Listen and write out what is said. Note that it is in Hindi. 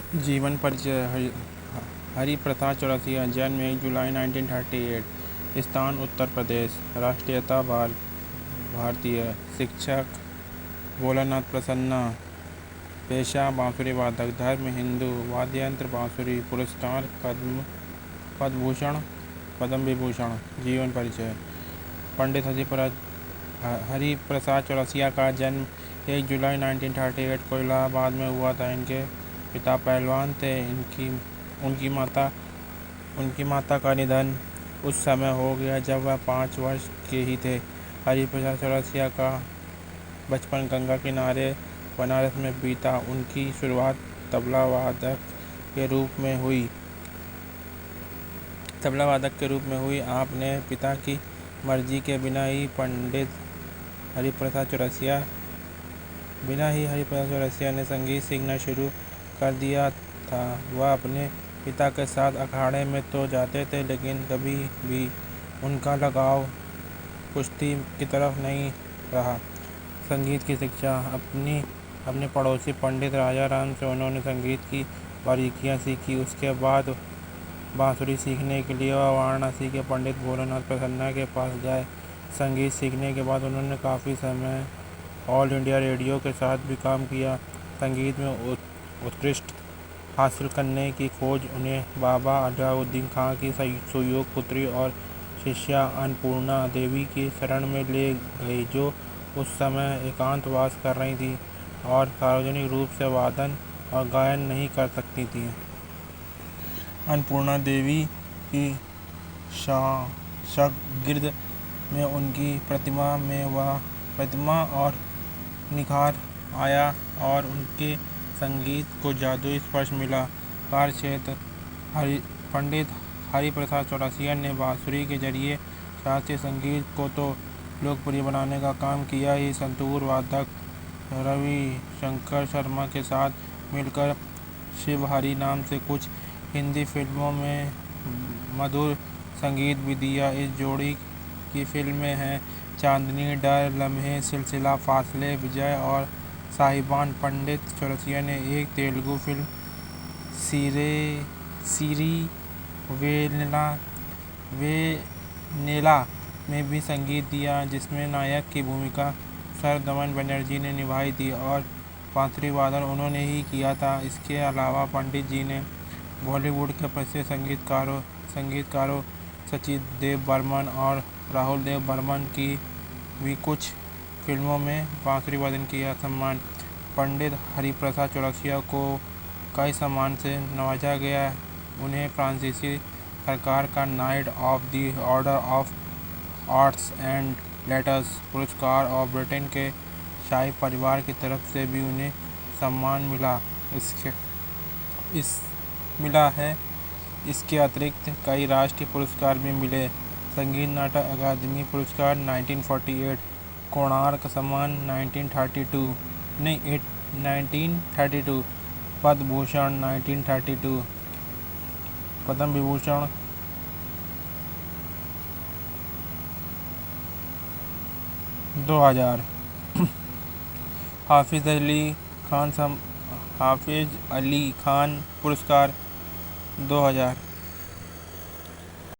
जीवन परिचय हरिप्रसाद चौरसिया। जन्म 1 जुलाई 1938। स्थान उत्तर प्रदेश। राष्ट्रीयता भारतीय। शिक्षक भोलानाथ प्रसन्ना। पेशा बांसुरी वादक। धर्म हिंदू। वाद्य यंत्र बांसुरी। पुरस्कार पद्म विभूषण। जीवन परिचय पंडित हरिप्रसाद चौरसिया का जन्म 1 जुलाई 1938 को इलाहाबाद में हुआ था। इनके पिता पहलवान थे। उनकी माता का निधन उस समय हो गया जब वह 5 वर्ष के ही थे। हरिप्रसाद चौरसिया का बचपन गंगा किनारे बनारस में बीता। उनकी शुरुआत तबला वादक के रूप में हुई। आपने पिता की मर्जी के बिना ही हरिप्रसाद चौरसिया ने संगीत सीखना शुरू कर दिया था। वह अपने पिता के साथ अखाड़े में तो जाते थे, लेकिन कभी भी उनका लगाव कुश्ती की तरफ नहीं रहा। संगीत की शिक्षा अपने पड़ोसी पंडित राजा राम से उन्होंने संगीत की बारीकियां सीखी। उसके बाद बांसुरी सीखने के लिए वह वाराणसी के पंडित भोलानाथ प्रसन्ना के पास गए। संगीत सीखने के बाद उन्होंने काफ़ी समय ऑल इंडिया रेडियो के साथ भी काम किया। संगीत में उत्कृष्ट हासिल करने की खोज उन्हें बाबा अलाउद्दीन खां की सुयोग पुत्री और शिष्या अन्नपूर्णा देवी की शरण में ले गई, जो उस समय एकांतवास कर रही थी और सार्वजनिक रूप से वादन और गायन नहीं कर सकती थी। अन्नपूर्णा देवी की शागिर्द में उनकी प्रतिभा और निखार आया और उनके संगीत को जादुई स्पर्श मिला। कार्यक्षेत्र पंडित हरिप्रसाद चौरसिया ने बांसुरी के जरिए शास्त्रीय संगीत को तो लोकप्रिय बनाने का काम किया ही, संतूर वादक रविशंकर शर्मा के साथ मिलकर शिव हरि नाम से कुछ हिंदी फिल्मों में मधुर संगीत भी दिया। इस जोड़ी की फिल्में हैं चांदनी, डर, लम्हे, सिलसिला, फासले, विजय और साहिबान। पंडित चौरसिया ने एक तेलुगु फिल्म सीरी वेनेला में भी संगीत दिया, जिसमें नायक की भूमिका सरदमन बनर्जी ने निभाई थी और बांसुरी वादन उन्होंने ही किया था। इसके अलावा पंडित जी ने बॉलीवुड के प्रसिद्ध संगीतकारों सचिन देव बर्मन और राहुल देव बर्मन की भी कुछ फिल्मों में बांसुरी वादन किया। सम्मान पंडित हरिप्रसाद चौरसिया को कई सम्मान से नवाजा गया। उन्हें फ्रांसीसी सरकार का night of the order of arts and letters पुरस्कार और ब्रिटेन के शाही परिवार की तरफ से भी उन्हें सम्मान मिला है। इसके अतिरिक्त कई राष्ट्रीय पुरस्कार भी मिले। संगीत नाटक अकादमी पुरस्कार 1948, कोणार्क सम्मान 1932, पद्म भूषण 1932, पद्म विभूषण 2000, हाफिज अली खान पुरस्कार 2000।